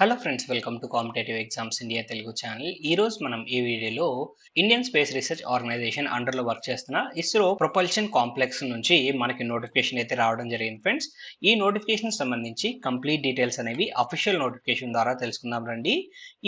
Hello friends, welcome to competitive exams India Telugu channel. ఈ రోజు మనం ఈ వీడియోలో ఇండియన్ స్పేస్ రీసెర్చ్ ఆర్గనైజేషన్ అండర్లో వర్క్ చేస్తున్న ఇస్రో ప్రొపల్షన్ కాంప్లెక్స్ నుంచి మనకి నోటిఫికేషన్ అయితే రావడం జరిగింది ఫ్రెండ్స్. ఈ నోటిఫికేషన్ సంబంధించి కంప్లీట్ డీటెయిల్స్ అనేవి అఫీషియల్ నోటిఫికేషన్ ద్వారా తెలుసుకుందాం రండి.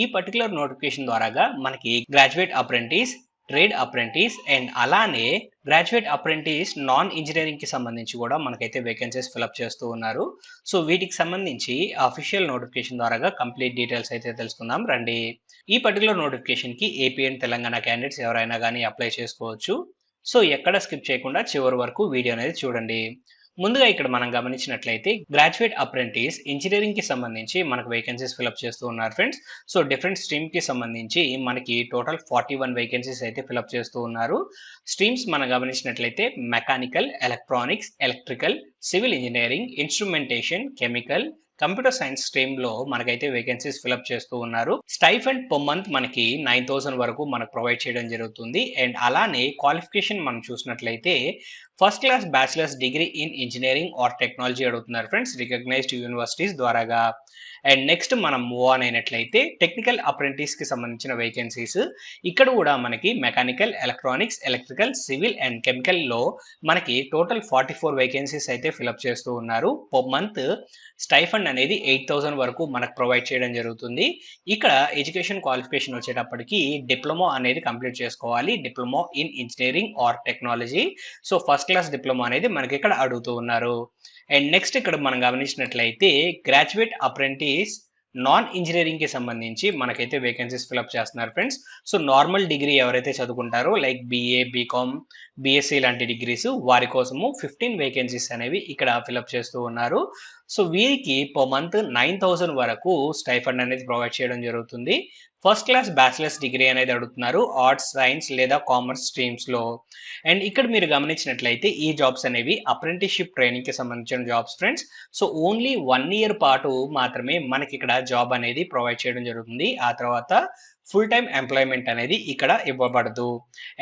ఈ పర్టికులర్ నోటిఫికేషన్ ద్వారాగా మనకి graduate apprentice, trade apprentice and అలానే గ్రాడ్యుయేట్ అప్రెంటిస్ నాన్ ఇంజనీరింగ్ కి సంబంధించి కూడా మనకైతే వేకెన్సీస్ ఫిల్అప్ చేస్తూ ఉన్నారు. సో వీటికి సంబంధించి అఫీషియల్ నోటిఫికేషన్ ద్వారా కంప్లీట్ డీటెయిల్స్ అయితే తెలుసుకుందాం రండి. ఈ పర్టికులర్ నోటిఫికేషన్ కి ఏపీ అండ్ తెలంగాణ క్యాండిడేట్స్ ఎవరైనా కానీ అప్లై చేసుకోవచ్చు. సో ఎక్కడ స్కిప్ చేయకుండా చివరి వరకు వీడియో అనేది చూడండి. ముందుగా ఇక్కడ మనం గమనించినట్లయితే గ్రాడ్యుయేట్ అప్రెంటిస్ ఇంజనీరింగ్ కి సంబంధించి మనకు వేకెన్సీస్ ఫిల్అప్ చేస్తూ ఉన్నారు ఫ్రెండ్స్. సో డిఫరెంట్ స్ట్రీమ్ కి సంబంధించి మనకి టోటల్ 41 వేకెన్సీస్ అయితే ఫిల్అప్ చేస్తూ ఉన్నారు. స్ట్రీమ్స్ మనం గమనించినట్లయితే mechanical, electronics, electrical, civil engineering, instrumentation, chemical, computer science stream లో మనకైతే వేకెన్సీస్ ఫిల్అప్ చేస్తూ ఉన్నారు. స్టైఫండ్ పర్ మంత్ మనకి 9,000 వరకు మనకు ప్రొవైడ్ చేయడం జరుగుతుంది. అండ్ అలానే క్వాలిఫికేషన్ మనం చూసినట్లయితే first class bachelors degree in engineering or technology అడుగుతున్నారు ఫ్రెండ్స్, రికగ్నైజ్డ్ యూనివర్సిటీస్ ద్వారాగా. అండ్ నెక్స్ట్ మనం మూవ్ ఆన్ అయినట్లయితే టెక్నికల్ అప్రెంటిస్ కి సంబంధించిన వేకెన్సీస్ ఇక్కడ కూడా మనకి mechanical, electronics, electrical, civil and chemical లో మనకి టోటల్ 44 వేకెన్సీస్ అయితే ఫిల్అప్ చేస్తూ ఉన్నారు. పర్ మంత్ స్టైఫండ్ అనేది 8,000 వరకు మనకు ప్రొవైడ్ చేయడం జరుగుతుంది. ఇక్కడ ఎడ్యుకేషన్ క్వాలిఫికేషన్ వచ్చేటప్పటికి డిప్లొమా అనేది కంప్లీట్ చేసుకోవాలి, diploma in engineering or technology. So first class diploma అనేది మనకి ఇక్కడ అడుగుతూ ఉన్నారు. అండ్ నెక్స్ట్ ఇక్కడ మనం గమనించినట్లయితే గ్రాడ్యుయేట్ అప్రెంటిస్ నాన్ ఇంజనీరింగ్ కి సంబంధించి మనకైతే వేకెన్సీస్ ఫిల్అప్ చేస్తున్నారు ఫ్రెండ్స్. సో నార్మల్ డిగ్రీ ఎవరైతే చదువుకుంటారో లైక్ బిఏ, బీకామ్, బిఎస్సి లాంటి డిగ్రీస్ వారి కోసము 15 వేకెన్సీస్ అనేవి ఇక్కడ ఫిల్అప్ చేస్తూ ఉన్నారు. సో వీరికి పర్ మంత్ 9,000 వరకు స్టైఫండ్ అనేది ప్రొవైడ్ చేయడం జరుగుతుంది. ఫస్ట్ క్లాస్ బ్యాచిలర్స్ డిగ్రీ అనేది అడుగుతున్నారు ఆర్ట్స్, సైన్స్ లేదా కామర్స్ స్ట్రీమ్స్ లో. అండ్ ఇక్కడ మీరు గమనించినట్లయితే ఈ జాబ్స్ అనేవి అప్రెంటిస్షిప్ ట్రైనింగ్ కి సంబంధించిన jobs friends. So only 1 year పాటు మాత్రమే మనకి ఇక్కడ జాబ్ అనేది ప్రొవైడ్ చేయడం జరుగుతుంది. ఆ తర్వాత ఫుల్ టైమ్ ఎంప్లాయ్మెంట్ అనేది ఇక్కడ ఇవ్వబడదు.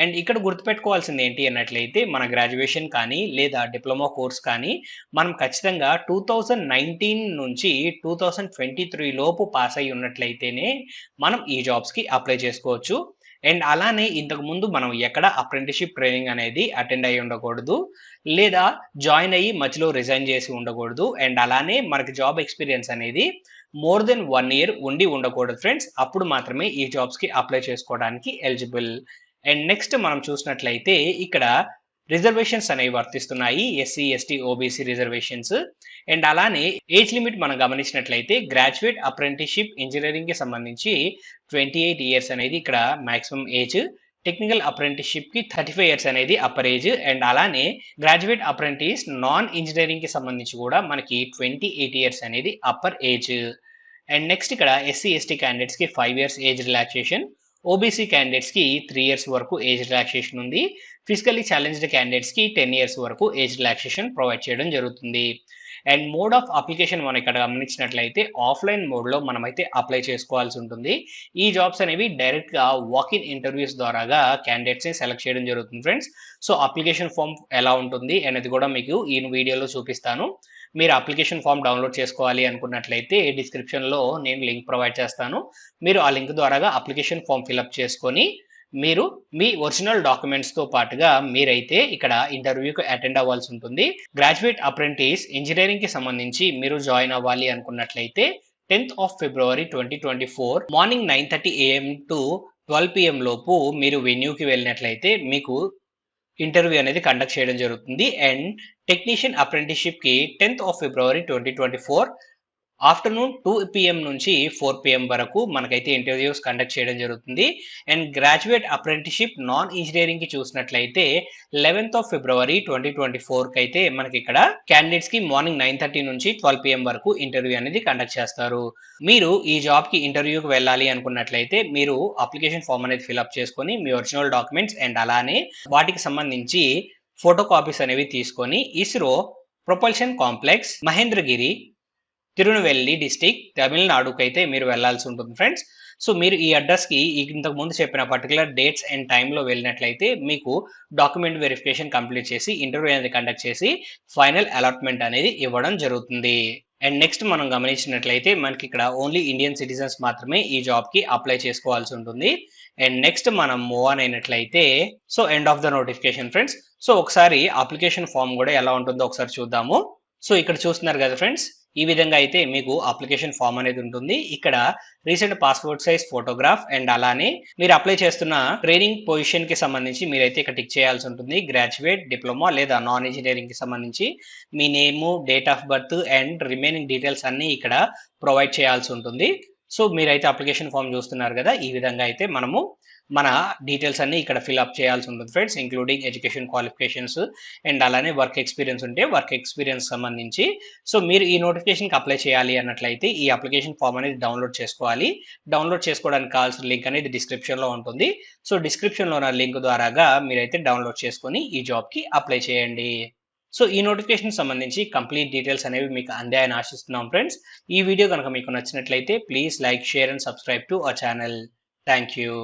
అండ్ ఇక్కడ గుర్తుపెట్టుకోవాల్సింది ఏంటి అన్నట్లయితే మన గ్రాడ్యుయేషన్ కానీ లేదా డిప్లొమా కోర్స్ కానీ మనం ఖచ్చితంగా 2019 నుంచి 2023 లోపు పాస్ అయి ఉన్నట్లయితేనే మనం ఈ జాబ్స్ కి అప్లై చేసుకోవచ్చు. అండ్ అలానే ఇంతకు ముందు మనం ఎక్కడ అప్రెంటిస్షిప్ ట్రైనింగ్ అనేది అటెండ్ అయ్యి ఉండకూడదు, లేదా జాయిన్ అయ్యి మధ్యలో రిజైన్ చేసి ఉండకూడదు. అండ్ అలానే మనకి జాబ్ ఎక్స్పీరియన్స్ అనేది మోర్ దెన్ 1 ఇయర్ ఉండి ఉండకూడదు ఫ్రెండ్స్. అప్పుడు మాత్రమే ఈ జాబ్స్ కి అప్లై చేసుకోవడానికి ఎలిజిబుల్. అండ్ నెక్స్ట్ మనం చూసినట్లయితే ఇక్కడ రిజర్వేషన్స్ అనేవి వర్తిస్తున్నాయి, SC, ST, OBC reservations. And అలానే ఏజ్ లిమిట్ మనం గమనించినట్లయితే గ్రాడ్యుయేట్ అప్రెంటిస్షిప్ ఇంజనీరింగ్ కి సంబంధించి 28 ఇయర్స్ అనేది ఇక్కడ మాక్సిమం ఏజ్, టెక్నికల్ అప్రెంటిస్షిప్ కి 35 ఇయర్స్ అనేది అప్పర్ ఏజ్. అండ్ అలానే గ్రాడ్యుయేట్ అప్రెంటిస్ నాన్ ఇంజనీరింగ్ కి సంబంధించి కూడా మనకి 28 ఇయర్స్ అనేది అప్పర్ ఏజ్. అండ్ నెక్స్ట్ ఇక్కడ ఎస్సీ, ఎస్టీ క్యాండిడేట్స్ కి 5 years age relaxation, OBC candidates కి 3 ఇయర్స్ వరకు ఏజ్ రిలాక్సేషన్ ఉంది. ఫిజికల్లీ ఛాలెంజ్డ్ క్యాండిడేట్స్ కి 10 ఇయర్స్ వరకు ఏజ్ రిలాక్సేషన్ ప్రొవైడ్ చేయడం జరుగుతుంది. అండ్ మోడ్ ఆఫ్ అప్లికేషన్ మనం ఇక్కడ గమనించినట్లయితే ఆఫ్లైన్ మోడ్ లో మనమైతే అప్లై చేసుకోవాల్సి ఉంటుంది. ఈ జాబ్స్ అనేవి డైరెక్ట్ గా వాక్ ఇన్ ఇంటర్వ్యూస్ ద్వారాగా క్యాండిడేట్స్ ని సెలెక్ట్ చేయడం జరుగుతుంది ఫ్రెండ్స్. సో అప్లికేషన్ ఫామ్ ఎలా ఉంటుంది అనేది కూడా మీకు ఈ వీడియోలో చూపిస్తాను. మీరు అప్లికేషన్ ఫామ్ డౌన్లోడ్ చేసుకోవాలి అనుకున్నట్లయితే డిస్క్రిప్షన్ లో నేను లింక్ ప్రొవైడ్ చేస్తాను. మీరు ఆ లింక్ ద్వారాగా అప్లికేషన్ ఫామ్ ఫిల్అప్ చేసుకొని మీరు మీ ఒరిజినల్ డాక్యుమెంట్స్ తో పాటుగా మీరైతే ఇక్కడ ఇంటర్వ్యూకి అటెండ్ అవ్వాల్సి ఉంటుంది. గ్రాడ్యుయేట్ అప్రెంటిస్ ఇంజనీరింగ్ కి సంబంధించి మీరు జాయిన్ అవ్వాలి అనుకున్నట్లయితే 10th of February 2024 morning 9:30 AM to 12 PM లోపు మీరు వెన్యూకి వెళ్ళినట్లయితే మీకు ఇంటర్వ్యూ అనేది కండక్ట్ చేయడం జరుగుతుంది. అండ్ టెక్నీషియన్ అప్రెంటిస్షిప్ కి 10th of February 2024 afternoon 2 PM నుంచి 4 PM వరకు మనకైతే ఇంటర్వ్యూస్ కండక్ట్ చేయడం జరుగుతుంది. And graduate apprenticeship non engineering కి చూసినట్లయితే 11th of February 2024 కి అయితే మనకి ఇక్కడ క్యాండిడేట్స్ కి మార్నింగ్ 9:30 నుంచి 12 PM వరకు ఇంటర్వ్యూ అనేది కండక్ట్ చేస్తారు. మీరు ఈ జాబ్ కి ఇంటర్వ్యూకి వెళ్ళాలి అనుకున్నట్లయితే మీరు అప్లికేషన్ ఫామ్ అనేది ఫిల్అప్ చేసుకొని మీ ఒరిజినల్ డాక్యుమెంట్స్ అండ్ అలానే వాటికి సంబంధించి ఫోటో కాపీస్ అనేవి తీసుకొని ISRO propulsion complex, Mahendragiri, Tirunelveli district, తమిళనాడుకి అయితే మీరు వెళ్లాల్సి ఉంటుంది ఫ్రెండ్స్. సో మీరు ఈ అడ్రస్ కి ఇంతకు ముందు చెప్పిన పర్టికులర్ డేట్స్ అండ్ టైంలో వెళ్ళినట్లయితే మీకు డాక్యుమెంట్ వెరిఫికేషన్ కంప్లీట్ చేసి ఇంటర్వ్యూ అనేది కండక్ట్ చేసి ఫైనల్ అలాట్మెంట్ అనేది ఇవ్వడం జరుగుతుంది. అండ్ నెక్స్ట్ మనం గమనించినట్లయితే మనకి ఇక్కడ ఓన్లీ ఇండియన్ సిటిజన్స్ మాత్రమే ఈ జాబ్కి అప్లై చేసుకోవాల్సి ఉంటుంది. అండ్ నెక్స్ట్ మనం మూవ్ ఆన్ అయినట్లయితే so end of the notification friends. So ఒకసారి అప్లికేషన్ ఫామ్ కూడా ఎలా ఉంటుందో ఒకసారి చూద్దాము. సో ఇక్కడ చూస్తున్నారు కదా ఫ్రెండ్స్, ఈ విధంగా అయితే మీకు అప్లికేషన్ ఫామ్ అనేది ఉంటుంది. ఇక్కడ recent passport size photograph and అలానే మీరు అప్లై చేస్తున్న ట్రైనింగ్ పొజిషన్ కి సంబంధించి మీరైతే ఇక్కడ టిక్ చేయాల్సి ఉంటుంది. గ్రాడ్యుయేట్, డిప్లొమా లేదా నాన్ ఇంజనీరింగ్ కి సంబంధించి మీ name, date of birth and remaining details అన్ని ఇక్కడ ప్రొవైడ్ చేయాల్సి ఉంటుంది. సో మీరైతే అప్లికేషన్ ఫామ్ చూస్తున్నారు కదా, ఈ విధంగా అయితే మనము మన డీటెయిల్స్ అన్ని ఇక్కడ ఫిల్అప్ చేయాల్సి ఉంటుంది friends, including education qualifications and అలానే వర్క్ ఎక్స్పీరియన్స్ ఉంటే వర్క్ ఎక్స్పీరియన్స్ సంబంధించి. సో మీరు ఈ నోటిఫికేషన్కి అప్లై చేయాలి అన్నట్లయితే ఈ అప్లికేషన్ ఫామ్ అనేది డౌన్లోడ్ చేసుకోవాలి. డౌన్లోడ్ చేసుకోవడానికి కావాల్సిన లింక్ అనేది డిస్క్రిప్షన్లో ఉంటుంది. సో డిస్క్రిప్షన్లో ఉన్న లింక్ ద్వారాగా మీరైతే డౌన్లోడ్ చేసుకొని ఈ జాబ్కి అప్లై చేయండి. సో ఈ నోటిఫికేషన్ సంబంధించి కంప్లీట్ డీటెయిల్స్ అనేవి మీకు అందాయని ఆశిస్తున్నాం ఫ్రెండ్స్. ఈ వీడియో కనుక మీకు నచ్చినట్లయితే please like, share and subscribe to our channel. Thank you.